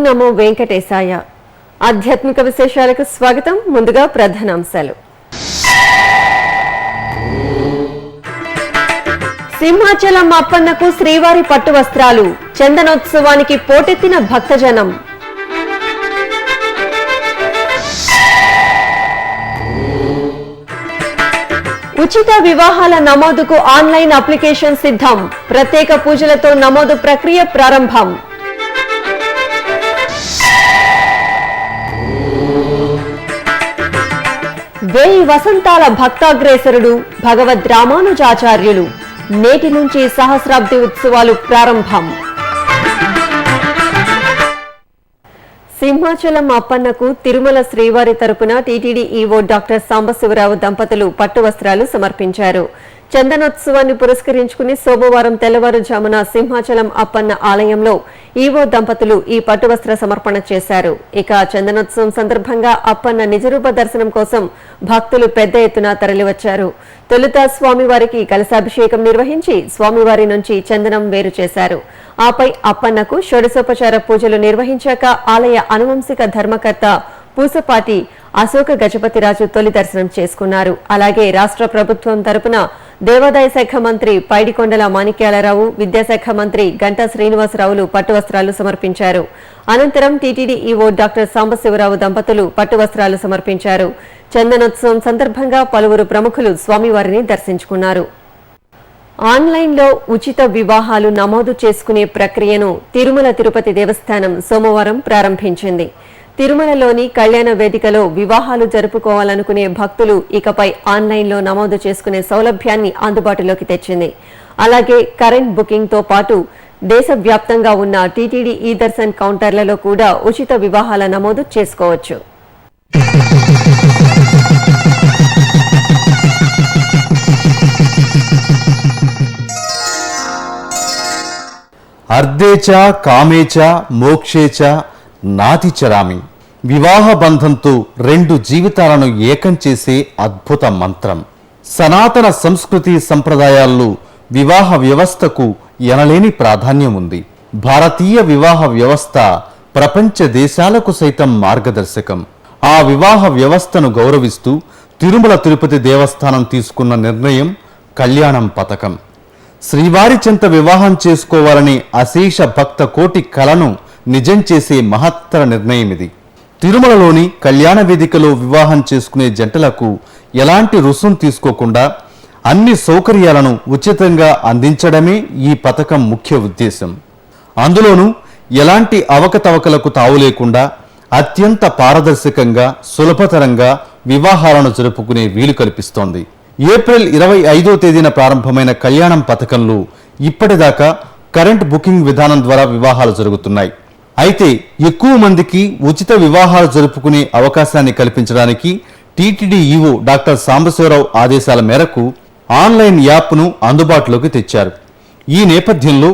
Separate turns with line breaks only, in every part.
నమో వెంకటేశాయ. ఆధ్యాత్మిక విశేషాలకు స్వాగతం. ముందుగా ప్రధానాంశాలు. సింహాచలం అప్పన్నకు శ్రీవారి పట్టు వస్త్రాలు, చందనోత్సవానికి పోటెత్తిన భక్తజనం. ఉచిత వివాహాల నమోదుకు ఆన్లైన్ అప్లికేషన్ సిద్ధం. ప్రత్యేక పూజలతో నమోదు ప్రక్రియ ప్రారంభం. వేయి వసంతాల భక్తాగ్రేసరుడు భగవద్ రామానుజాచార్యులు. నేటి నుంచి సహస్రాబ్ది ఉత్సవాలు ప్రారంభం. సింహాచలం అప్పన్నకు తిరుమల శ్రీవారి తరపున టీటీడీ ఈవో డాక్టర్ సాంబశివరావు దంపతులు పట్టు వస్త్రాలు సమర్పించారు. చందనోత్సవాన్ని పురస్కరించుకుని సోమవారం తెల్లవారుజామున సింహాచలం అప్పన్న ఆలయంలో ఈవో దంపతులు ఈ పట్టు వస్త్ర సమర్పణ చేశారు. ఇక చందనోత్సవం సందర్భంగా అప్పన్న నిజరూప దర్శనం కోసం భక్తులు పెద్ద ఎత్తున తరలివచ్చారు. తొలుత స్వామివారికి కలశాభిషేకం నిర్వహించి స్వామివారి నుంచి చందనం వేరు చేశారు. ఆపై అప్పన్నకు షోడశోపచార పూజలు నిర్వహించాక ఆలయ అనువంశిక ధర్మకర్త పూసపాటి అశోక గజపతిరాజు తొలి దర్శనం చేసుకున్నారు. అలాగే రాష్ట్ర ప్రభుత్వం తరపున దేవాదాయ శాఖ మంత్రి పైడికొండల మాణిక్యాలరావు, విద్యాశాఖ మంత్రి గంటా శ్రీనివాసరావులు పట్టు వస్త్రాలు సమర్పించారు. అనంతరం టీటీడీ ఈవో డాక్టర్ సాంబశివరావు దంపతులు పట్టు వస్త్రాలు సమర్పించారు. చందనోత్సవం సందర్భంగా పలువురు ప్రముఖులు స్వామివారిని దర్శించుకున్నారు. ఆన్లైన్లో ఉచిత వివాహాలు నమోదు చేసుకునే ప్రక్రియను తిరుమల తిరుపతి దేవస్థానం సోమవారం ప్రారంభించింది. తిరుమలలోని కళ్యాణ వేదికలో వివాహాలు జరుపుకోవాలనుకునే భక్తులు ఇకపై ఆన్లైన్లో నమోదు చేసుకునే సౌలభ్యాన్ని అందుబాటులోకి తెచ్చింది. అలాగే కరెంట్ బుకింగ్తో పాటు దేశవ్యాప్తంగా ఉన్న టీటీడీ ఈ దర్శన్ కౌంటర్లలో కూడా ఉచిత వివాహాల నమోదు చేసుకోవచ్చు.
అర్ధేచ కామేచ మోక్షేచ నాతిచరామి. వివాహ బంధంతో రెండు జీవితాలను ఏకం చేసే అద్భుత మంత్రం. సనాతన సంస్కృతి సంప్రదాయాల్లో వివాహ వ్యవస్థకు ఎనలేని ప్రాధాన్యం ఉంది. భారతీయ వివాహ వ్యవస్థ ప్రపంచ దేశాలకు సైతం మార్గదర్శకం. ఆ వివాహ వ్యవస్థను గౌరవిస్తూ తిరుమల తిరుపతి దేవస్థానం తీసుకున్న నిర్ణయం కళ్యాణం పథకం. శ్రీవారి చెంత వివాహం చేసుకోవాలని అశేష భక్త కోటి కలను నిజం చేసే మహత్తర నిర్ణయం ఇది. తిరుమలలోని కళ్యాణ వేదికలో వివాహం చేసుకునే జంటలకు ఎలాంటి రుసుం తీసుకోకుండా అన్ని సౌకర్యాలను ఉచితంగా అందించడమే ఈ పథకం ముఖ్య ఉద్దేశం. అందులోనూ ఎలాంటి అవకతవకలకు తావు లేకుండా అత్యంత పారదర్శకంగా సులభతరంగా వివాహాలను జరుపుకునే వీలు కల్పిస్తోంది. ఏప్రిల్ 25వ తేదీన ప్రారంభమైన కళ్యాణం పథకంలో ఇప్పటిదాకా కరెంట్ బుకింగ్ విధానం ద్వారా వివాహాలు జరుగుతున్నాయి. అయితే ఎక్కువ మందికి ఉచిత వివాహాలు జరుపుకునే అవకాశాన్ని కల్పించడానికి టీటీడీ ఈవో డాక్టర్ సాంబశివరావు ఆదేశాల మేరకు ఆన్లైన్ యాప్ను అందుబాటులోకి తెచ్చారు. ఈ నేపథ్యంలో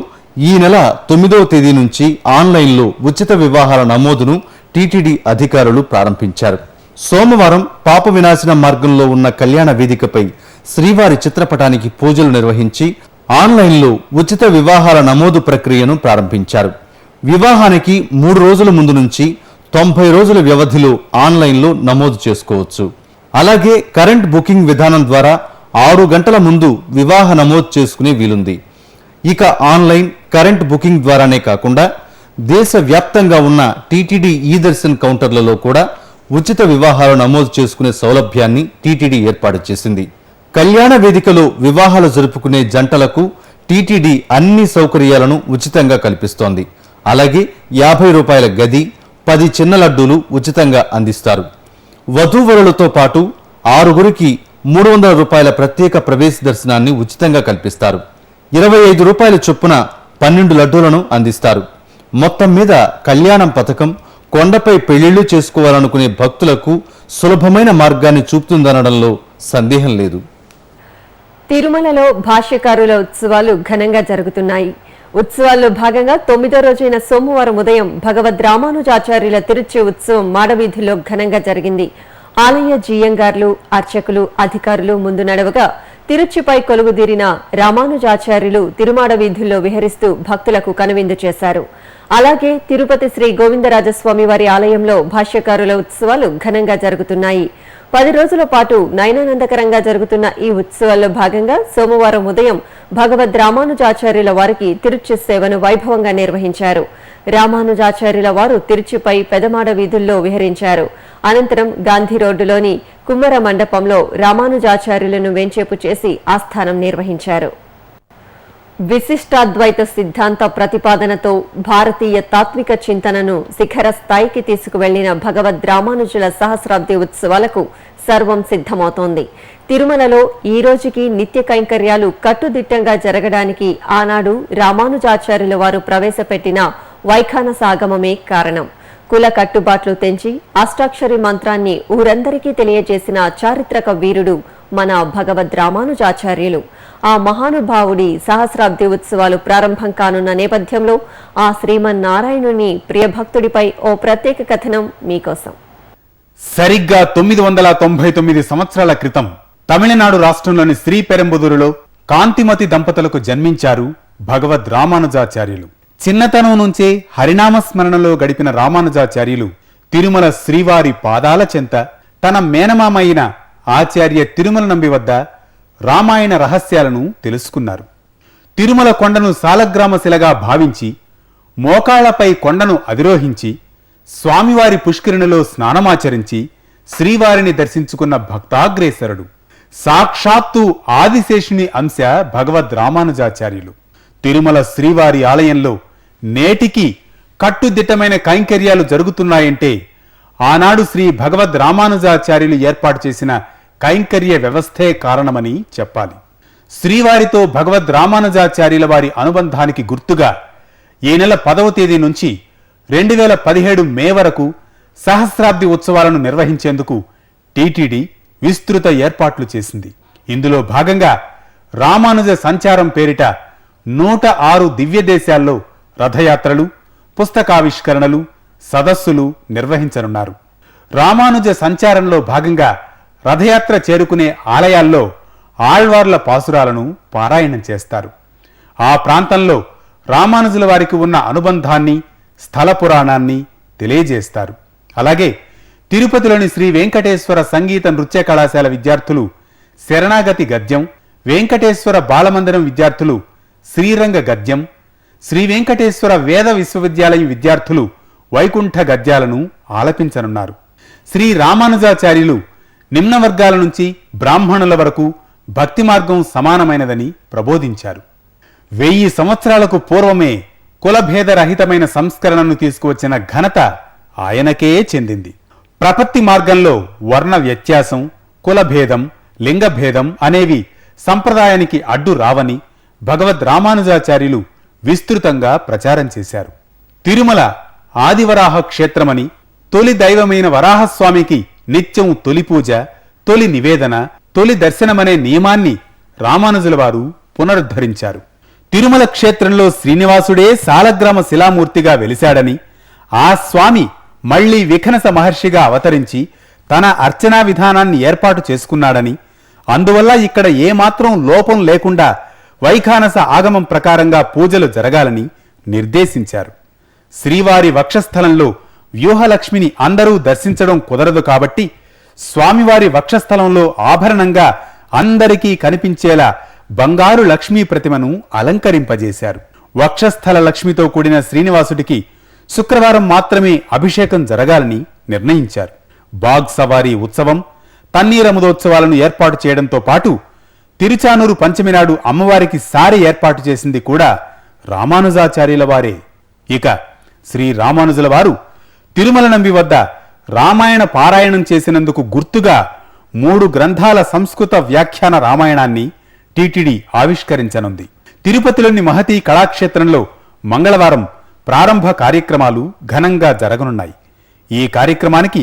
ఈ నెల 9వ తేదీ నుంచి ఆన్లైన్లో ఉచిత వివాహాల నమోదును టీటీడీ అధికారులు ప్రారంభించారు. సోమవారం పాప వినాశన మార్గంలో ఉన్న కళ్యాణ వేదికపై శ్రీవారి చిత్రపటానికి పూజలు నిర్వహించి ఆన్లైన్లో ఉచిత వివాహాల నమోదు ప్రక్రియను ప్రారంభించారు. వివాహానికి 3 రోజుల ముందు నుంచి 90 రోజుల వ్యవధిలో ఆన్లైన్లో నమోదు చేసుకోవచ్చు. అలాగే కరెంట్ బుకింగ్ విధానం ద్వారా 6 గంటల ముందు వివాహ నమోదు చేసుకునే వీలుంది. ఇక ఆన్లైన్ కరెంట్ బుకింగ్ ద్వారానే కాకుండా దేశవ్యాప్తంగా ఉన్న టీటీడీ ఈ దర్శన్ కౌంటర్లలో కూడా ఉచిత వివాహాలు నమోదు చేసుకునే సౌలభ్యాన్ని టీటీడీ ఏర్పాటు చేసింది. కళ్యాణ వేదికలో వివాహాలు జరుపుకునే జంటలకు టీటీడీ అన్ని సౌకర్యాలను ఉచితంగా కల్పిస్తోంది. అలాగే 50 రూపాయల గది, 10 చిన్న లడ్డూలు ఉచితంగా అందిస్తారు. వధూవరులతో పాటు 6గురికి 300 రూపాయల ప్రత్యేక ప్రవేశ దర్శనాన్ని ఉచితంగా కల్పిస్తారు. 25 రూపాయల చొప్పున 12 లడ్డూలను అందిస్తారు. మొత్తం మీద కళ్యాణం పథకం కొండపై పెళ్లిళ్లు చేసుకోవాలనుకునే భక్తులకు సులభమైన మార్గాన్ని చూపుతుందనడంలో సందేహం లేదు.
తిరుమలలో భాష్యకారుల ఉత్సవాలు ఘనంగా జరుగుతున్నాయి. ఉత్సవాల్లో భాగంగా 9వ రోజైన సోమవారం ఉదయం భగవద్ రామానుజాచార్యుల తిరుచి ఉత్సవం మాడవీధిలో ఘనంగా జరిగింది. ఆలయ జీయంగార్లు, అర్చకులు, అధికారులు ముందు నడవగా తిరుచిపై కొలువుదీరిన రామానుజాచార్యులు తిరుమాడ వీధుల్లో విహరిస్తూ భక్తులకు కనువిందు చేశారు. అలాగే తిరుపతి శ్రీ గోవిందరాజస్వామి వారి ఆలయంలో భాష్యకారుల ఉత్సవాలు ఘనంగా జరుగుతున్నాయి. 10 రోజుల పాటు నయనానందకరంగా జరుగుతున్న ఈ ఉత్సవాల్లో భాగంగా సోమవారం ఉదయం భగవద్ రామానుజాచార్యుల వారికి తిరుచి సేవను వైభవంగా నిర్వహించారు. రామానుజాచార్యుల వారు తిరుచిపై పెదమాడ వీధుల్లో విహరించారు. అనంతరం గాంధీ రోడ్డులోని కుమ్మర మండపంలో రామానుజాచార్యులను వెంచేపు చేసి ఆస్థానం నిర్వహించారు. విశిష్టాద్వైత సిద్ధాంత ప్రతిపాదనతో భారతీయ తాత్విక చింతనను శిఖర స్థాయికి తీసుకువెళ్లిన భగవద్ రామానుజుల సహస్రాబ్ది ఉత్సవాలకు సర్వం సిద్ధమవుతోంది. తిరుమలలో ఈ రోజుకి నిత్య కైంకర్యాలు కట్టుదిట్టంగా జరగడానికి ఆనాడు రామానుజాచార్యుల వారు ప్రవేశపెట్టిన వైఖానస ఆగమమే కారణం. కుల కట్టుబాట్లు తెంచి అష్టాక్షరి మంత్రాన్ని ఊరందరికీ తెలియజేసిన చారిత్రక వీరుడు మన భగవద్ రామానుజాచార్యులు. ఆ మహానుభావుడి సహస్రాబ్ది ఉత్సవాలు ప్రారంభం కానున్న నేపథ్యంలో ఆ శ్రీమన్నారాయణుని ప్రియభక్తుడిపై ఓ ప్రత్యేక కథనం మీకోసం.
సరిగ్గా 999 సంవత్సరాల క్రితం తమిళనాడు రాష్ట్రంలోని శ్రీపెరంబుదూరులో కాంతిమతి దంపతులకు జన్మించారు భగవద్ రామానుజాచార్యులు. చిన్నతనం నుంచే హరినామ స్మరణలో గడిపిన రామానుజాచార్యులు తిరుమల శ్రీవారి పాదాల చెంత తన మేనమామ అయిన ఆచార్య తిరుమల నంబి వద్ద రామాయణ రహస్యాలను తెలుసుకున్నారు. తిరుమల కొండను సాలగ్రామ శిలగా భావించి మోకాళ్లపై కొండను అధిరోహించి స్వామివారి పుష్కరిణిలో స్నానమాచరించి శ్రీవారిని దర్శించుకున్న భక్తాగ్రేసరుడు సాక్షాత్తు ఆదిశేషుని అంశ భగవద్ రామానుజాచార్యులు. తిరుమల శ్రీవారి ఆలయంలో నేటికి కట్టుదిట్టమైన కైంకర్యాలు జరుగుతున్నాయంటే ఆనాడు శ్రీ భగవద్ రామానుజాచార్యులు ఏర్పాటు చేసిన కైంకర్య వ్యవస్థే కారణమని చెప్పాలి. శ్రీవారితో భగవద్ రామానుజాచార్యుల వారి అనుబంధానికి గుర్తుగా ఈ నెల 10వ తేదీ నుంచి 2017 మే వరకు సహస్రాబ్ది ఉత్సవాలను నిర్వహించేందుకు టీటీడీ విస్తృత ఏర్పాట్లు చేసింది. ఇందులో భాగంగా రామానుజ సంచారం పేరిట 106 దివ్య దేశాల్లో రథయాత్రలు, పుస్తకావిష్కరణలు, సదస్సులు నిర్వహించనున్నారు. రామానుజ సంచారంలో భాగంగా రథయాత్ర చేరుకునే ఆలయాల్లో ఆళ్వార్ల పాసురాలను పారాయణం చేస్తారు. ఆ ప్రాంతంలో రామానుజుల వారికి ఉన్న అనుబంధాన్ని, స్థల పురాణాన్ని తెలియజేస్తారు. అలాగే తిరుపతిలోని శ్రీ వెంకటేశ్వర సంగీత నృత్య కళాశాల విద్యార్థులు శరణాగతి గద్యం, వెంకటేశ్వర బాలమందిరం విద్యార్థులు శ్రీరంగ గద్యం, శ్రీ వెంకటేశ్వర వేద విశ్వవిద్యాలయం విద్యార్థులు వైకుంఠ గద్యాలను ఆలపించనున్నారు. శ్రీ రామానుజాచార్యులు నిమ్న వర్గాల నుంచి బ్రాహ్మణుల వరకు భక్తి మార్గం సమానమైనదని ప్రబోధించారు. 1000 సంవత్సరాలకు పూర్వమే కులభేదరహితమైన సంస్కరణను తీసుకువచ్చిన ఘనత ఆయనకే చెందింది. ప్రపత్తి మార్గంలో వర్ణ వ్యత్యాసం, కులభేదం, లింగభేదం అనేవి సంప్రదాయానికి అడ్డు రావని భగవద్ రామానుజాచార్యులు విస్తృతంగా ప్రచారం చేశారు. తిరుమల ఆదివరాహ క్షేత్రమని, తొలి దైవమైన వరాహస్వామికి నిత్యం తొలి పూజ, తొలి నివేదన, తొలి దర్శనమనే నియమాన్ని రామానుజుల వారు పునరుద్ధరించారు. తిరుమల క్షేత్రంలో శ్రీనివాసుడే సాలగ్రామ శిలామూర్తిగా వెలిశాడని, ఆ స్వామి మళ్లీ విఖనస మహర్షిగా అవతరించి తన అర్చనా విధానాన్ని ఏర్పాటు చేసుకున్నాడని, అందువల్ల ఇక్కడ ఏమాత్రం లోపం లేకుండా వైఖానస ఆగమం ప్రకారంగా పూజలు జరగాలని నిర్దేశించారు. శ్రీవారి వక్షస్థలంలో వ్యూహలక్ష్మిని అందరూ దర్శించడం కుదరదు కాబట్టి స్వామివారి వక్షస్థలంలో ఆభరణంగా అందరికీ కనిపించేలా బంగారు లక్ష్మీ ప్రతిమను అలంకరింపజేశారు. వక్షస్థల లక్ష్మితో కూడిన శ్రీనివాసుడికి శుక్రవారం మాత్రమే అభిషేకం జరగాలని నిర్ణయించారు. బాగ్ సవారీ ఉత్సవం, తన్నీరముదోత్సవాలను ఏర్పాటు చేయడంతో పాటు తిరుచానూరు పంచమి నాడు అమ్మవారికి సారె ఏర్పాటు చేసింది కూడా రామానుజాచార్యుల వారే. ఇక శ్రీ రామానుజుల వారు తిరుమల నంబి వద్ద రామాయణ పారాయణం చేసినందుకు గుర్తుగా 3 గ్రంథాల సంస్కృత వ్యాఖ్యాన రామాయణాన్ని టీటీడీ ఆవిష్కరించనుంది. తిరుపతిలోని మహతీ కళాక్షేత్రంలో మంగళవారం ప్రారంభ కార్యక్రమాలు ఘనంగా జరగనున్నాయి. ఈ కార్యక్రమానికి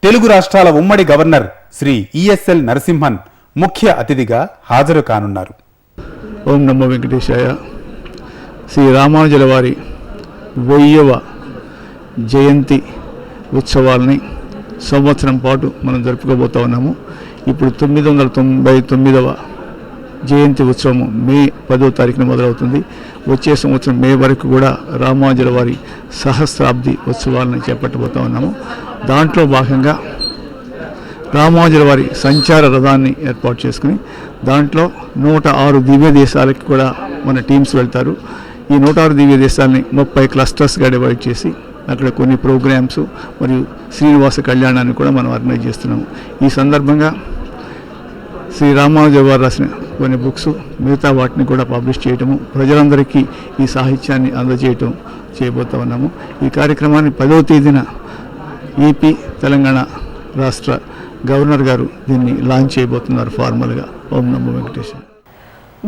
తెలుగు రాష్ట్రాల ఉమ్మడి గవర్నర్ శ్రీ ఈఎస్ఎల్ నరసింహన్ ముఖ్య అతిథిగా హాజరు కానున్నారు.
ఓం నమో వెంకటేశాయ. శ్రీ రామానుజుల వారి 1000వ జయంతి ఉత్సవాలని సంవత్సరం పాటు మనం జరుపుకోబోతా ఉన్నాము. ఇప్పుడు 999వ జయంతి ఉత్సవం మే 10వ తారీఖున మొదలవుతుంది. వచ్చే సంవత్సరం మే వరకు కూడా రామానుజుల వారి సహస్రాబ్ది ఉత్సవాలను చేపట్టబోతా ఉన్నాము. దాంట్లో భాగంగా రామానుజుల వారి సంచార రథాన్ని ఏర్పాటు చేసుకుని దాంట్లో 106 దివ్య దేశాలకి కూడా మన టీమ్స్ వెళ్తారు. ఈ 106 దివ్య దేశాలని 30 క్లస్టర్స్గా డివైడ్ చేసి అక్కడ కొన్ని ప్రోగ్రామ్స్ మరియు శ్రీనివాస కళ్యాణాన్ని కూడా మనం ఆర్గనైజ్ చేస్తున్నాము. ఈ సందర్భంగా శ్రీ రామానుజుల వారు రాసిన కొన్ని బుక్స్ మిగతా వాటిని కూడా పబ్లిష్ చేయటము, ప్రజలందరికీ ఈ సాహిత్యాన్ని అందజేయటం చేయబోతా ఉన్నాము. ఈ కార్యక్రమాన్ని 10వ తేదీన ఏపీ తెలంగాణ రాష్ట్ర గవర్నర్ గారు దీన్ని లాంచ్ చేయబోతున్నారు ఫార్మల్గా. ఓం నమో వెంకటేశ్వర.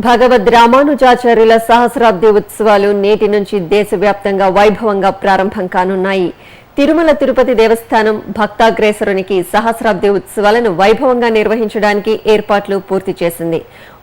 భగవద్ రామానుజాచార్యుల సహస్రాబ్ది ఉత్సవాలు నేటి నుంచి దేశవ్యాప్తంగా వైభవంగా ప్రారంభం కానున్నాయి. తిరుమల తిరుపతి దేవస్థానం భక్తాగ్రేసరునికి సహస్రాబ్ది ఉత్సవాలను వైభవంగా నిర్వహించడానికి ఏర్పాట్లు పూర్తి చేసింది.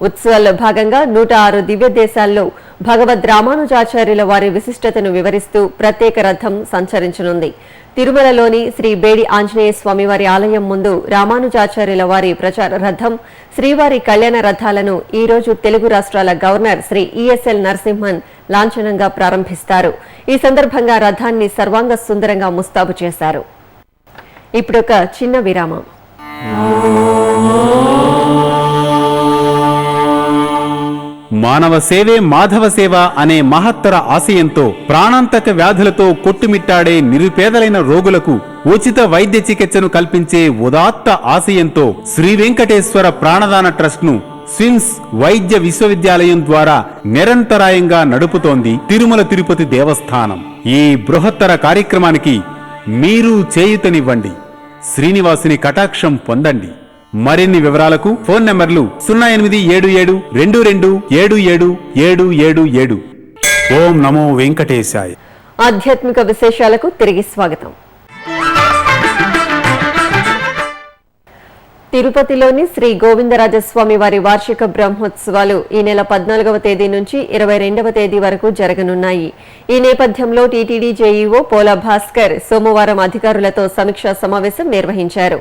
ఉత్సవాల్లో భాగంగా 106 దివ్య దేశాల్లో భగవద్ రామానుజాచార్యుల వారి విశిష్టతను వివరిస్తూ ప్రత్యేక రథం సంచరించనుంది. తిరుమలలోని శ్రీ బేడి ఆంజనేయ స్వామివారి ఆలయం ముందు రామానుజాచార్యుల వారి ప్రచార రథం, శ్రీవారి కళ్యాణ రథాలను ఈ రోజు తెలుగు రాష్ట్రాల గవర్నర్ శ్రీ ఈఎస్ఎల్ నరసింహన్ లాంఛనంగా ప్రారంభిస్తారు. ఈ సందర్భంగా రథాన్ని సర్వాంగ సుందరంగా ముస్తాబు చేశారు. ఇప్పుడొక చిన్న విరామం.
మానవ సేవే మాధవ సేవ అనే మహత్తర ఆశయంతో ప్రాణాంతక వ్యాధులతో కొట్టుమిట్టాడే నిరుపేదలైన రోగులకు ఉచిత వైద్య చికిత్సను కల్పించే ఉదాత్త ఆశయంతో శ్రీ వెంకటేశ్వర ప్రాణదాన ట్రస్ట్ ను స్విమ్స్ వైద్య విశ్వవిద్యాలయం ద్వారా నిరంతరాయంగా నడుపుతోంది తిరుమల తిరుపతి దేవస్థానం. ఈ బృహత్తర కార్యక్రమానికి మీరు చేయూతనివ్వండి, శ్రీనివాసుని కటాక్షం పొందండి. మరిన్ని వివరాలకు ఫోన్ నంబర్లు 087722777777. ఓం నమో వెంకటేశాయ.
ఆధ్యాత్మిక విశేషాలకు తిరిగి స్వాగతం. తిరుపతిలోని శ్రీ గోవిందరాజస్వామి వారి వార్షిక బ్రహ్మోత్సవాలు ఈ నెల 14వ తేదీ నుంచి 22వ తేదీ వరకు జరగనున్నాయి. ఈ నేపథ్యంలో టీటీడీ జేఈఓ పోలా భాస్కర్ సోమవారం అధికారులతో సమీక్షా సమావేశం నిర్వహించారు.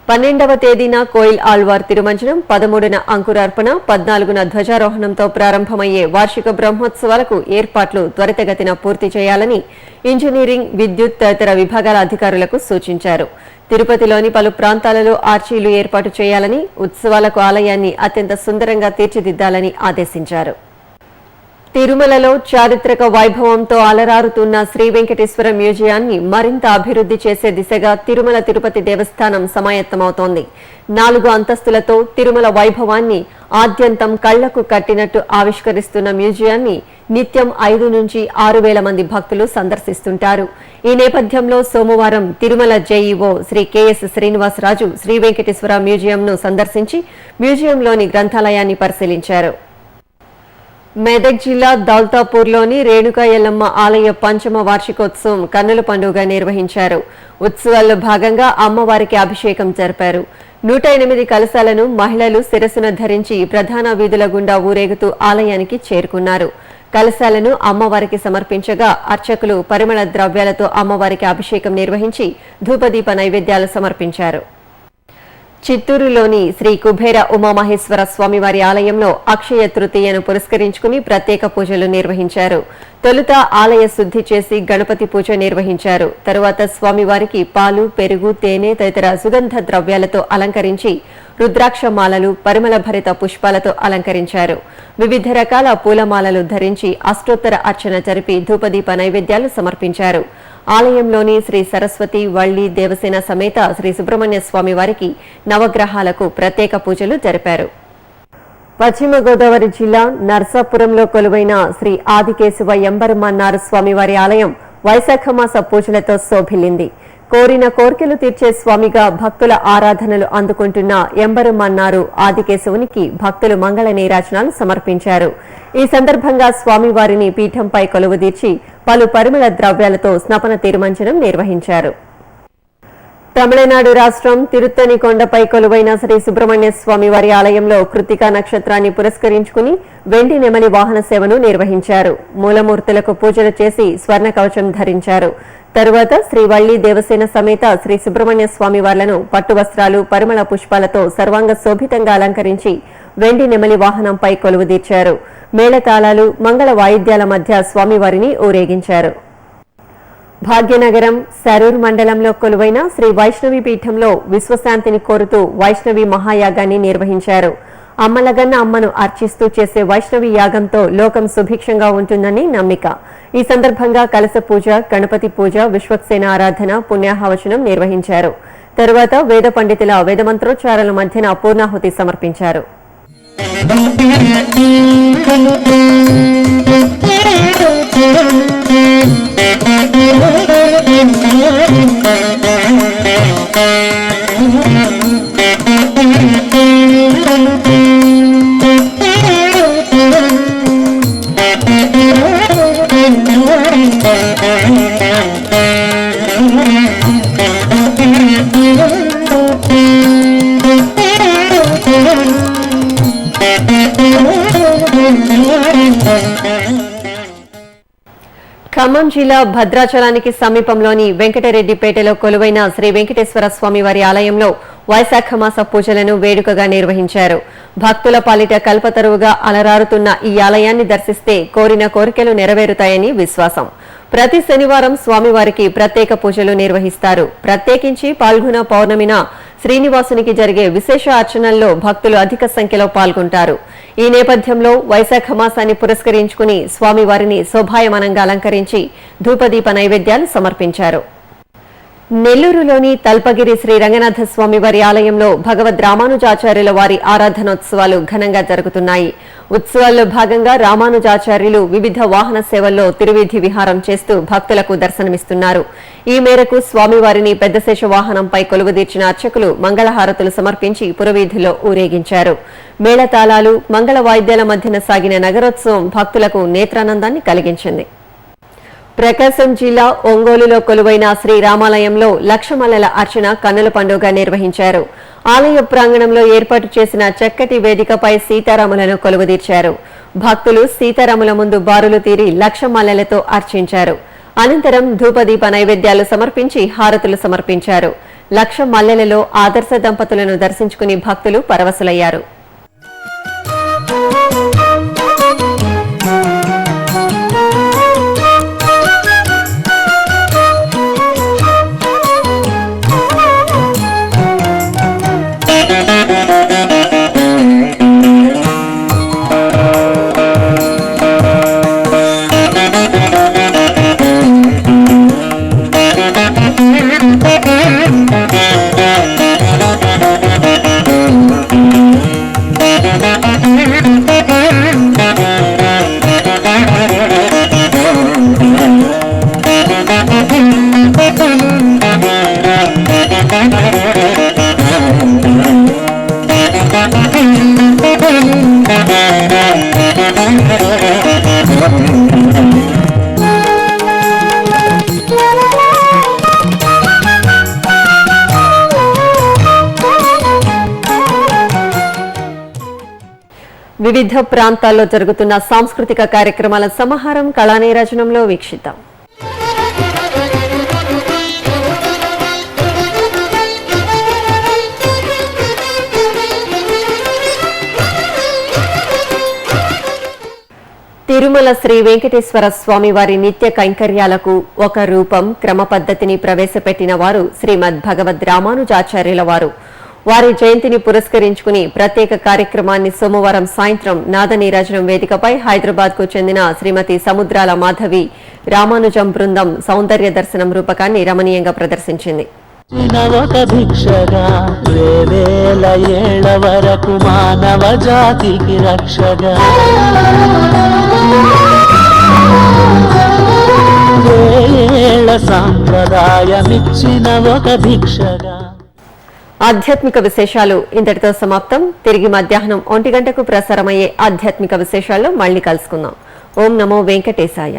12వ తేదీన కోయిల్ ఆళ్వార్ తిరుమంజనం, 13న అంకురార్పణ, 14న ధ్వజారోహణంతో ప్రారంభమయ్యే వార్షిక బ్రహ్మోత్సవాలకు ఏర్పాట్లు త్వరితగతిన పూర్తి చేయాలని ఇంజనీరింగ్, విద్యుత్ తదితర విభాగాల అధికారులకు సూచించారు. తిరుపతిలోని పలు ప్రాంతాలలో ఆర్చీలు ఏర్పాటు చేయాలని, ఉత్సవాలకు ఆలయాన్ని అత్యంత సుందరంగా తీర్చిదిద్దాలని ఆదేశించారు. తిరుమలలో చారిత్రక వైభవంతో అలరారుతున్న శ్రీ వెంకటేశ్వర మ్యూజియాన్ని మరింత అభివృద్ధి చేసే దిశగా తిరుమల తిరుపతి దేవస్థానం సమాయత్తమవుతోంది. 4 అంతస్తులతో తిరుమల వైభవాన్ని ఆద్యంతం కళ్లకు కట్టినట్టు ఆవిష్కరిస్తున్న మ్యూజియాన్ని నిత్యం 5 నుంచి 6 వేల మంది భక్తులు సందర్శిస్తుంటారు. ఈ నేపథ్యంలో సోమవారం తిరుమల జేఈఓ శ్రీ కెఎస్ శ్రీనివాసరాజు శ్రీ వెంకటేశ్వర మ్యూజియంను సందర్శించి మ్యూజియంలోని గ్రంథాలయాన్ని పరిశీలించారు. మెదక్ జిల్లా దౌల్తాపూర్లోని రేణుకా ఎల్లమ్మ ఆలయ 5వ వార్షికోత్సవం కన్నుల పండుగ నిర్వహించారు. ఉత్సవాల్లో భాగంగా అమ్మవారికి అభిషేకం జరిపారు. 108 కలశాలను మహిళలు శిరస్సున ధరించి ప్రధాన వీధుల గుండా ఊరేగుతూ ఆలయానికి చేరుకున్నారు. కలశాలను అమ్మవారికి సమర్పించగా అర్చకులు పరిమళ ద్రవ్యాలతో అమ్మవారికి అభిషేకం నిర్వహించి ధూపదీప నైవేద్యాలు సమర్పించారు. చిత్తూరులోని శ్రీ కుబేర ఉమామహేశ్వర స్వామివారి ఆలయంలో అక్షయ తృతీయను పురస్కరించుకుని ప్రత్యేక పూజలు నిర్వహించారు. తొలుత ఆలయ శుద్ధి చేసి గణపతి పూజ నిర్వహించారు. తరువాత స్వామివారికి పాలు, పెరుగు, తేనె తదితర సుగంధ ద్రవ్యాలతో అలంకరించి రుద్రాక్ష మాలలు, పరిమళ భరిత పుష్పాలతో అలంకరించారు. వివిధ రకాల పూలమాలలు ధరించి అష్టోత్తర అర్చన జరిపి ధూపదీప నైవేద్యాలు సమర్పించారు. ఆలయంలోని శ్రీ సరస్వతి, వల్లి, దేవసేన సమేత శ్రీ సుబ్రహ్మణ్య స్వామి వారికి నవగ్రహాలకు ప్రత్యేక పూజలు జరిపారు. పశ్చిమ గోదావరి జిల్లా నర్సాపురంలో కొలువైన శ్రీ ఆదికేశవ ఎంబరమన్నారు స్వామివారి ఆలయం వైశాఖ మాస పూజలతో శోభిల్లింది. కోరిన కోర్కెలు తీర్చే స్వామిగా భక్తుల ఆరాధనలు అందుకుంటున్న ఎంబరమన్నారు ఆదికేశవునికి భక్తులు మంగళ నీరాజనాలు సమర్పించారు. ఈ సందర్భంగా స్వామివారిని పీఠంపై కొలువుదీర్చి పలు పరిమళ ద్రవ్యాలతో స్నపన తిరుమంజనం నిర్వహించారు. తమిళనాడు రాష్ట్రం తిరుత్తని కొండపై కొలువైన శ్రీ సుబ్రహ్మణ్య స్వామి వారి ఆలయంలో కృత్తికా నక్షత్రాన్ని పురస్కరించుకుని వెండి నెమలి వాహన సేవను నిర్వహించారు. మూలమూర్తులకు పూజలు చేసి స్వర్ణ కవచం ధరించారు. తరువాత శ్రీ వల్లి, దేవసేన సమేత శ్రీ సుబ్రహ్మణ్య స్వామి వార్లను పట్టు వస్త్రాలు, పరిమళ పుష్పాలతో సర్వాంగ శోభితంగా అలంకరించి వెండి నెమలి వాహనంపై కొలువుదీర్చారు. మేళతాళాలు, మంగళ వాయిద్యాల మధ్య స్వామివారిని ఊరేగించారు. భాగ్యనగరం సరూర్ మండలంలో కొలువైన శ్రీ వైష్ణవి పీఠంలో విశ్వశాంతిని కోరుతూ వైష్ణవి మహాయాగాన్ని నిర్వహించారు. అమ్మలగన్న అమ్మను అర్చిస్తూ చేసే వైష్ణవి యాగంతో లోకం సుభిక్షంగా ఉంటుందని నమ్మిక. ఈ సందర్భంగా కలశ పూజ, గణపతి పూజ, విశ్వక్సేన ఆరాధన, పుణ్యాహవచనం నిర్వహించారు. తరువాత వేద పండితుల వేదమంత్రోచ్చారాల మధ్యన పూర్ణాహుతి సమర్పించారు. ఖమ్మం జిల్లా భద్రాచలానికి సమీపంలోని వెంకటరెడ్డిపేటలో కొలువైన శ్రీ వెంకటేశ్వర స్వామివారి ఆలయంలో వైశాఖ మాస పూజలను వేడుకగా నిర్వహించారు. భక్తుల పాలిట కల్పతరువుగా అలరారుతున్న ఈ ఆలయాన్ని దర్శిస్తే కోరిన కోరికలు నెరవేరుతాయని విశ్వాసం. ప్రతి శనివారం స్వామివారికి ప్రత్యేక పూజలు నిర్వహిస్తారు. ప్రత్యేకించి పాల్గొన పౌర్ణమిన శ్రీనివాసునికి జరిగే విశేష అర్చనల్లో భక్తులు అధిక సంఖ్యలో పాల్గొంటారు. ఈ నేపథ్యంలో వైశాఖ మాసాన్ని పురస్కరించుకుని స్వామివారిని శోభాయమానంగా అలంకరించి ధూపదీప నైవేద్యాలు సమర్పించారు. నెల్లూరులోని తల్పగిరి శ్రీ రంగనాథ స్వామివారి ఆలయంలో భగవద్ రామానుజాచార్యుల వారి ఆరాధనోత్సవాలు ఘనంగా జరుగుతున్నాయి. ఉత్సవాల్లో భాగంగా రామానుజాచార్యులు వివిధ వాహన సేవల్లో తిరువీధి విహారం చేస్తూ భక్తులకు దర్శనమిస్తున్నారు. ఈ మేరకు స్వామివారిని పెద్దశేష వాహనంపై కొలువుదీర్చిన అర్చకులు మంగళహారతులు సమర్పించి పురవీధిలో ఊరేగించారు. మేళతాళాలు, మంగళ వాయిద్యాల మధ్యన సాగిన నగరోత్సవం భక్తులకు నేత్రానందాన్ని కలిగించింది. ప్రకాశం జిల్లా ఒంగోలులో కొలువైన శ్రీరామాలయంలో లక్షమల్లెల అర్చన కన్నుల పండుగ నిర్వహించారు. ఆలయ ప్రాంగణంలో ఏర్పాటు చేసిన చక్కటి వేదికపై సీతారాములను కొలువుదీర్చారు. భక్తులు సీతారాముల ముందు బారులు తీరి లక్షమల్లెలతో అర్చించారు. అనంతరం ధూపదీప నైవేద్యాలు సమర్పించి హారతులు సమర్పించారు. లక్షమల్లెలలో ఆదర్శ దంపతులను దర్శించుకుని భక్తులు పరవశులయ్యారు. వివిధ ప్రాంతాల్లో జరుగుతున్న సాంస్కృతిక కార్యక్రమాల సమాహారం కళానీరాజనంలో వీక్షిద్దాం. తిరుమల శ్రీ వెంకటేశ్వర స్వామి వారి నిత్య కైంకర్యాలకు ఒక రూపం, క్రమ పద్ధతిని ప్రవేశపెట్టిన వారు శ్రీమద్ భగవద్ రామానుజాచార్యుల వారు. వారి జయంతిని పురస్కరించుకుని ప్రత్యేక కార్యక్రమాన్ని సోమవారం సాయంత్రం నాదనీరాజనం వేదికపై హైదరాబాద్ కు చెందిన శ్రీమతి సముద్రాల మాధవి రామానుజం బృందం సౌందర్య దర్శనం రూపకాన్ని రమణీయంగా ప్రదర్శించింది.
ఒక భిక్షగా వేవేల ఏళ్ల వరకు మానవ జాతికి రక్షగా వేల సాంప్రదాయమిచ్చిన ఒక భిక్షగా.
ఆధ్యాత్మిక విశేషాలు ఇంతటితో సమాప్తం. తిరిగి మధ్యాహ్నం 1 గంటకు ప్రసారమయ్యే ఆధ్యాత్మిక విశేషాల్లో మళ్లీ కలుసుకుందాం. ఓం నమో వెంకటేశాయ.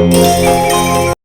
Thank you.